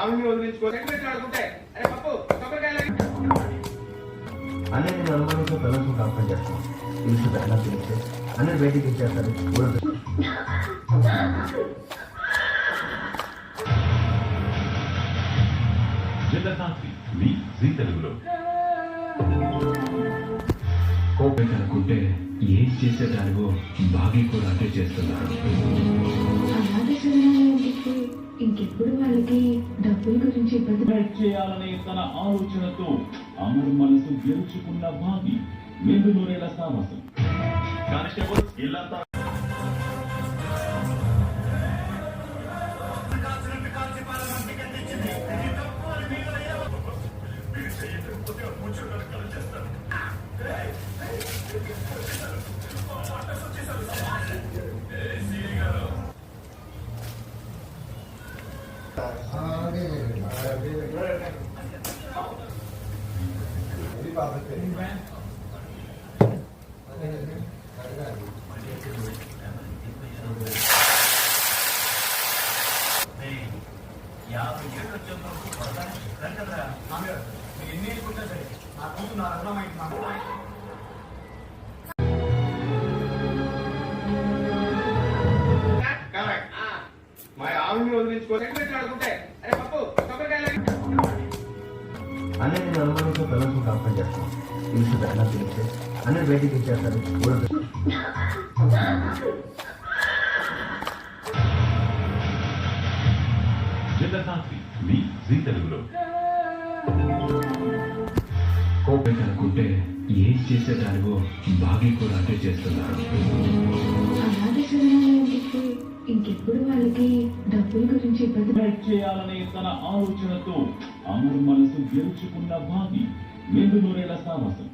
ఆమెని వదిలించుకో ఆడుకుంటే అరే పప్పు కొబ్బరికాయలు అన్నీ నేను అనుమానించిన ప్రదర్శన కాంప్లైంట్ చేస్తాను తెలుసు ఎలా తెలిస్తే అన్నీ బయటికి ఇచ్చేస్తారు జగన్నాథి మీ జీ తెలుగులో కోపేటనుకుంటే ఏం చేసేదానివో బాగి కూడా అంటే చేస్తున్నారు. ఇంకెప్పుడు వాళ్ళకి డబ్బుల గురించి ఇబ్బంది చేయాలనే తన ఆలోచనతో అమర్ మనసు గెలుచుకున్న బాగి నిండు నూరేళ్ల సాహసం. కానిస్టేబుల్ ఇల్లంతా ఆమెని వదిలించుకో ఆడుకుంటే అరే పప్పు కొబ్బరికాయలు అన్నీ నేను అనుమానించిన ప్రదర్శన కాంప్లైంట్ చేస్తాను తెలుసు ఎలా తెలిస్తే అన్నీ బయటికి ఇచ్చేస్తారు జగన్నాథి మీ జీ తెలుగులో కోపేటనుకుంటే ఏం చేసేదానివో బాగి కూడా అంటే చేస్తున్నారు. ఇంకెప్పుడు వాళ్ళకి డబ్బుల గురించి ఇబ్బంది చేయాలనే తన ఆలోచనతో అమర్ మనసు గెలుచుకున్న బాగి నిండు నూరేళ్ల సాహసం.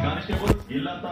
కానిస్టేబుల్ ఇల్లంతా